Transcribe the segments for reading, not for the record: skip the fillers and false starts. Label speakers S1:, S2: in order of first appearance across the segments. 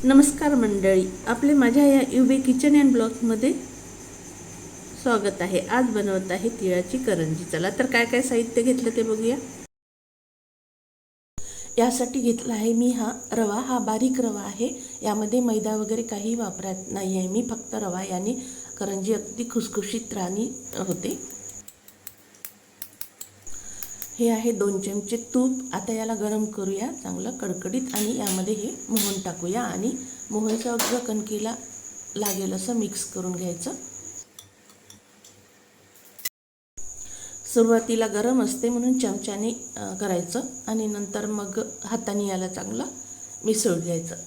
S1: नमस्कार मंडळी, आपले माझ्या या युबे किचन अँड ब्लॉग्समध्ये स्वागत आहे। आज बनवत आहे तिळाची करंजी। चला तर काय काय साहित्य घेतलं ते बघूया। यासाठी घेतला आहे मी रवा, हा बारीक रवा आहे। यामध्ये मैदा वगैरे काही वापरत नाही आहे मी, फक्त रवा याने करंजी अगदी खुसखुशीत राणी होते। हे आहे 2 चमचे तूप। आता याला गरम करूया चांगलं कडकडीत आणि यामध्ये हे मोहन टाकूया आणि मोहनचं अगदी कणकीला लागेल असं मिक्स करून घ्यायचं। सुरुवातीला गरम असते म्हणून चमच्याने करायचं आणि नंतर मग हाताने याला चांगलं मिसळून घ्यायचं।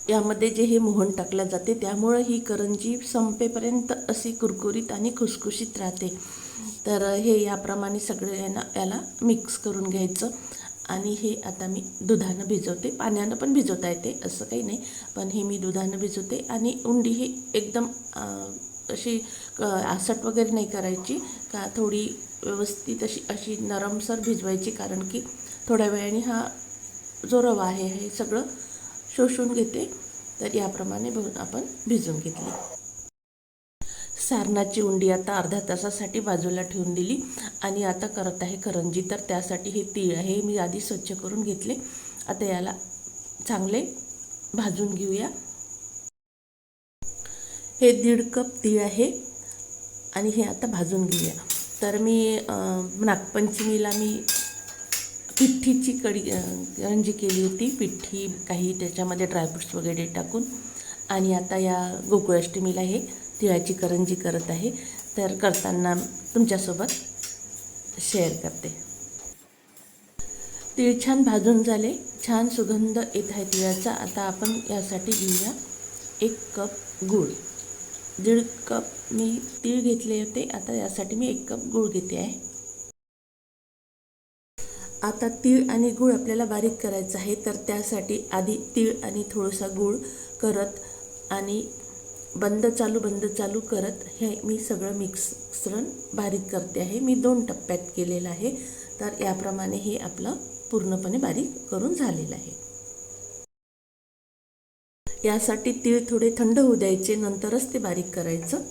S1: यामध्ये जे हे मोहन टाकले जाते त्यामुळे ही करंजी संपेपर्यंत अशी कुरकुरीत आणि खुसखुशीत राहते। तर हे याप्रमाणे सगळे याला मिक्स करून घ्यायचं आणि हे आता मी दुधानं भिजवते। पाण्यानं पण भिजवता येते असं काही नाही, पण हे मी दुधानं भिजवते। आणि उंडी ही एकदम अशी आसट वगैरे नाही करायची का, थोडी व्यवस्थित अशी नरमसर भिजवायची, कारण की थोड्या वेळाने हा जो रवा आहे हे सगळं शोषून घेते। तर याप्रमाणे आपण भिजवून घेतली। सारणाची उंडी आता अर्ध्या तासासाठी बाजूला ठेवून दिली आणि आता करत आहे करंजी। तर त्यासाठी हे तीळ आहे मी आधी स्वच्छ करून घेतले। आता याला चांगले भाजून घेऊया। हे 1.5 कप तीळ आहे आणि हे आता भाजून घेऊया। तर मी नागपंचमीला पिठ्ठीची करंजी केली होती, पिठ्ठी काही त्याच्यामध्ये ड्रायफ्रुट्स वगैरे टाकून। आणि आता या गोकुळाष्टमीला हे तिळाची करंजी करत आहे। तर करताना तुमच्यासोबत शेअर करते। तीळ छान भाजून झाले, छान सुगंध येत आहे तिळाचा। आता आपण यासाठी घेऊया 1 कप गूळ। 1.5 कप मी तीळ घेतले होते, आता यासाठी मी 1 कप गूळ घेते आहे। आता तीळ आणि गूळ आपल्याला बारीक करायचं आहे, तर त्यासाठी आधी तीळ आणि थोडासा गूळ करत आणि बंद चालू करत हे मी सगळं मिश्रण बारीक करते आहे। मी 2 टप्प्यात केलेलं आहे। तर याप्रमाणे हे आपलं पूर्णपणे बारीक करून झालेलं आहे। यासाठी तीळ थोडे थंड होऊ द्यायचे, नंतरच ते बारीक करायचं।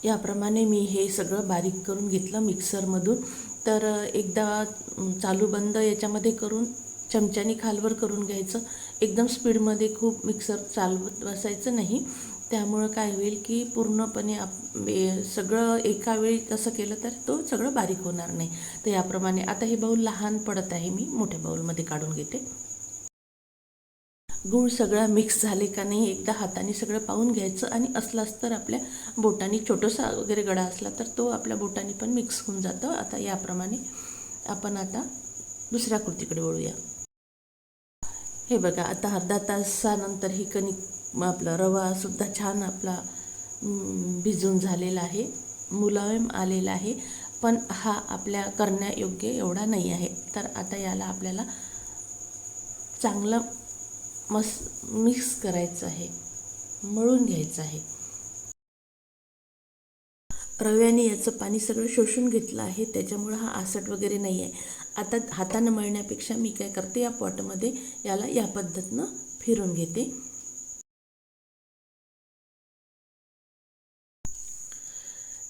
S1: याप्रमाणे मी हे सगळं बारीक करून घेतलं मिक्सरमधून। तर एकदा चालू बंद याच्यामध्ये करून चमच्याने खालवर करून घ्यायचं। एकदम स्पीडमध्ये खूप मिक्सर चालवत बसायचं नाही, त्यामुळं काय होईल की पूर्णपणे सगळं एका वेळी तसं केलं तर तो सगळं बारीक होणार नाही। तर याप्रमाणे आता हे बाऊल लहान पडत आहे, मी मोठ्या बाऊलमध्ये काढून घेते। गूळ सगळा मिक्स झाले का नाही एकदा हाताने सगळं पाहून घ्यायचं आणि असलाच तर आपल्या बोटाने छोटासा वगैरे गडा असला तर तो आपल्या बोटाने पण मिक्स होऊन जातं। आता याप्रमाणे आपण आता दुसऱ्या कृतीकडे वळूया। हे बघा, आता अर्धा तासानंतर ही कणिक आपला रवासुद्धा छान आपला भिजून झालेला आहे, मुलायम आलेला आहे, पण हा आपल्या करण्यायोग्य एवढा नाही आहे। तर आता याला आपल्याला चांगलं मिक्स करायचं आहे, मळून घ्यायचं आहे। रव्याने याचं पाणी सगळं शोषून घेतलं आहे, त्याच्यामुळे हा आसट वगैरे नाही आहे। आता हातानं मळण्यापेक्षा मी काय करते, या पॉटमध्ये याला या पद्धतीनं फिरून घेते।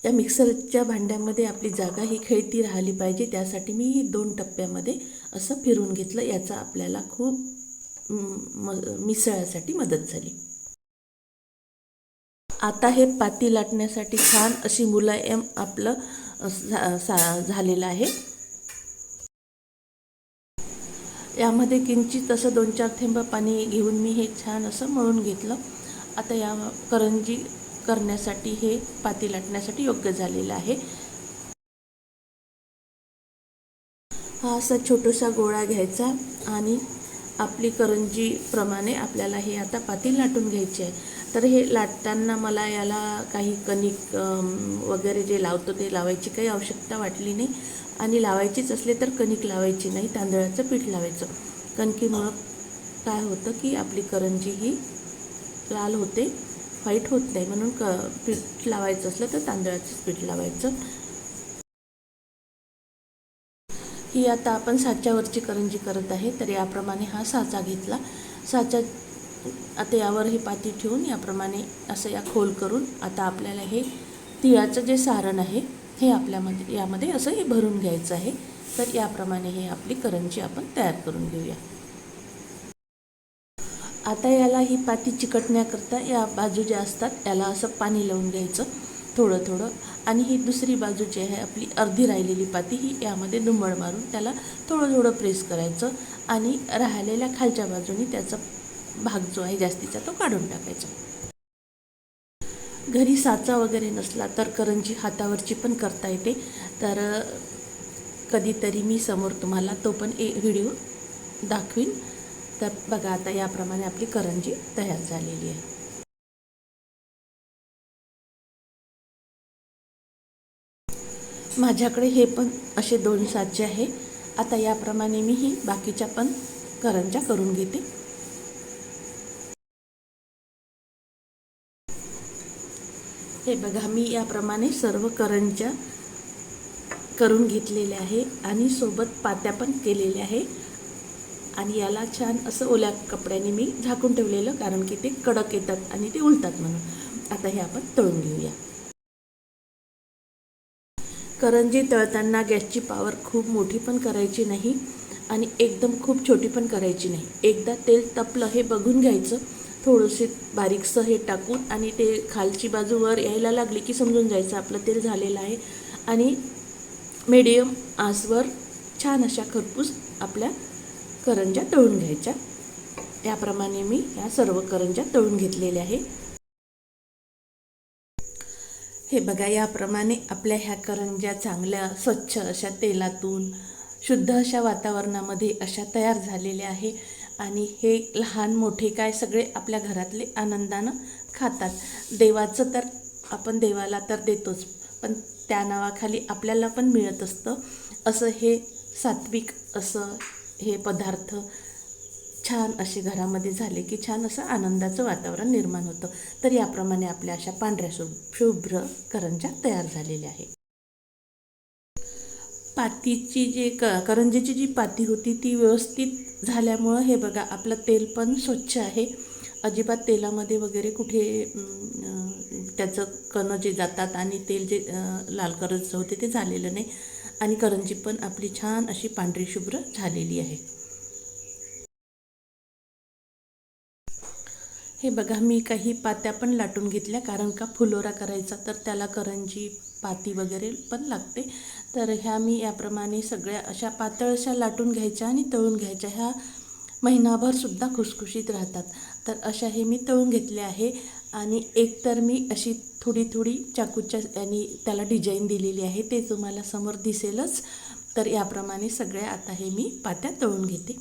S1: या मिक्सरच्या भांड्यामध्ये आपली जागा ही खेळती राहिली पाहिजे, त्यासाठी मी 2 टप्प्यामध्ये असं फिरून घेतलं। याचा आपल्याला खूप मिसळण्यासाठी मदत झाली। आता हे पाती लाटण्यासाठी छान अशी मुलायम आपलं झालेलं आहे। यामध्ये किंचित असं 2-4 थेंब पाणी घेऊन मी हे छान असं मळून घेतलं। आता या करंजी करण्यासाठी हे पाती लाटण्यासाठी योग्य झालेलं आहे। हा असा छोटासा गोळा घ्यायचा आणि आपली करंजीप्रमाणे आपल्याला हे आता पाती लाटून घ्यायची आहे। तर हे लाटताना मला याला काही कणिक वगैरे जे लावतो ते लावायची काही आवश्यकता वाटली नाही, आणि लावायचीच असले तर कणिक लावायची नाही, तांदळाचं पीठ लावायचं। कणकीमुळं काय होतं की आपली करंजी ही लाल होते, व्हाईट होत नाही, म्हणून पीठ लावायचं असलं तर तांदळाचंच पीठ लावायचं। ही आता आपण साच्यावरची करंजी करत आहे, तर याप्रमाणे हा साचा घेतला. साचा आता यावर ही पाती ठेवून याप्रमाणे असं या खोल करून आता आपल्याला हे तिळाचं जे सारण आहे हे यामध्ये असं हे भरून घ्यायचं आहे. तर याप्रमाणे हे आपली करंजी आपण तयार करून घेऊया. आता याला ही पाती चिकटण्याकरता या बाजू ज्या असतात याला असं पाणी लावून घ्यायचं थोडं थोडं, आणि ही दुसरी बाजू जी आहे आपली अर्धी राहिलेली पाती ही यामध्ये दुमड मारून त्याला थोडं थोडं प्रेस करायचं आणि राहिलेल्या खालच्या बाजूनी त्याचा भाग जो आहे जास्तीचा तो काढून टाकायचा. घरी साचा वगैरे नसला तर करंजी हातावरची पण करता येते. तर कधीतरी मी समोर तुम्हाला तो पण व्हिडिओ दाखवीन. तर बघा आता याप्रमाणे आपली करंजी तयार झालेली आहे. माझ्याकडे हे पण असे 2 साचे आहे. आता याप्रमाणे मी ही बाकीच्या पण करंज्या करून घेते. हे बघा मी याप्रमाणे सर्व करंज्या करून घेतलेल्या आहे आणि सोबत पात्या पण केलेल्या आहे. आणि याला छान असं ओल्या कपड्याने मी झाकून ठेवलेलं, कारण की ते कडक येतात आणि ते उलतात म्हणून. आता हे आपण तळून घेऊया. करंजी तळताना गॅसची पॉवर खूप मोठी पण करायची नाही आणि एकदम खूप छोटी पण करायची नाही. एकदा तेल तपलं हे बघून घ्यायचं, थोडंसे बारीकसं हे टाकून, आणि ते खालची बाजू वर यायला लागली की समजून जायचं आपलं तेल झालेलं आहे. आणि मीडियम आचवर छान अशा खरपूस आपल्या करंज्या तळून घ्यायच्या. याप्रमाणे मी या सर्व करंज्या तळून घेतलेल्या आहे. हे बघा याप्रमाणे आपल्या ह्या करंज्या चांगल्या स्वच्छ अशा तेलातून शुद्ध अशा वातावरणामध्ये अशा तयार झालेल्या आहे. आणि हे लहान मोठे काय सगळे आपल्या घरातले आनंदानं खातात. देवाचं तर आपण देवाला तर देतोच, पण त्या नावाखाली आपल्याला पण मिळत असतं. असं हे सात्विक असं हे पदार्थ छान असे घरामध्ये झाले की छान असं आनंदाचं वातावरण निर्माण होतं. तर याप्रमाणे आपल्या अशा पांढऱ्या शुभ्र करंज्या तयार झालेल्या आहे. पातीची करंजीची जी पाती होती ती व्यवस्थित झाल्यामुळं हे बघा आपलं तेल पण स्वच्छ आहे. अजिबात तेलामध्ये वगैरे कुठे त्याचं कणं जे जातात आणि तेल जे लाल करंज होते ते झालेलं नाही. आणि करंजी पण आपली छान अशी पांढरी शुभ्र झालेली आहे. हे बघा मी काही पात्या पण लाटून घेतल्या, कारण का फुलोरा करायचा तर त्याला करंजी पाती वगैरे पण लागते. तर ह्या मी याप्रमाणे सगळ्या अशा पातळ अशा लाटून घ्यायच्या आणि तळून घ्यायच्या. ह्या महिनाभरसुद्धा खुसखुशीत राहतात. तर अशा हे मी तळून घेतले आहे. आणि एक तर मी अशी थोडी थोडी चाकूच्या आणि त्याला डिझाईन दिलेली आहे, ते तुम्हाला समोर दिसेलच. तर याप्रमाणे सगळ्या आता हे मी पात्या तळून घेते.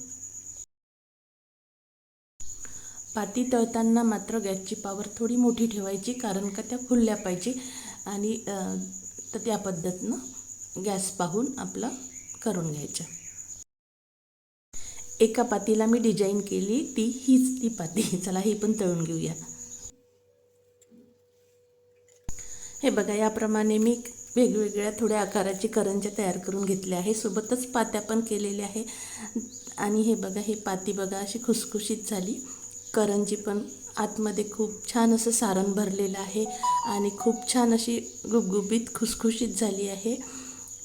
S1: पाती तळताना मात्र गॅसची पॉवर थोडी मोठी ठेवायची, कारण का त्या फुलल्या पाहिजे. आणि तर त्या पद्धतीनं गॅस पाहून आपलं करून घ्यायचं. एका पातीला मी डिझाईन केली हीच ती पाती. चला ही पण तळून घेऊया. हे बघा याप्रमाणे मी वेगवेगळ्या थोड्या आकाराची करंज्या तयार करून घेतल्या आहे, सोबतच पात्या पण केलेल्या आहे. आणि हे बघा ही पाती बघा अशी खुसखुशीत झाली. करंजी पण आतमध्ये खूप छान असं सारण भरलेलं आहे आणि खूप छान अशी गुबगुबीत खुसखुशीत झाली आहे.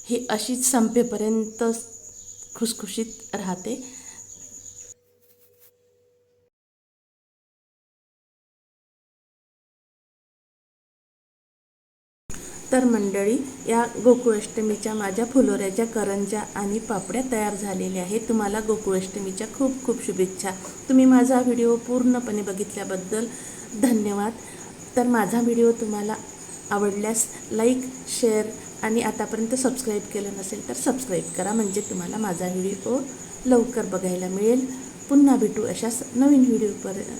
S1: हे अशीच संपेपर्यंत खुसखुशीत राहते. तर मंडळी, या गोकुळाष्टमीच्या माझ्या फुलोऱ्याच्या करंज्या आणि पापड्या तयार झालेल्या आहेत. तुम्हाला गोकुळाष्टमीच्या खूप खूप शुभेच्छा. तुम्ही माझा व्हिडिओ पूर्णपणे बघितल्याबद्दल धन्यवाद. तर माझा व्हिडिओ तुम्हाला आवडल्यास लाईक, शेअर आणि आतापर्यंत सबस्क्राईब केलं नसेल तर सबस्क्राईब करा, म्हणजे तुम्हाला माझा व्हिडिओ लवकर बघायला मिळेल. पुन्हा भेटू अशाच नवीन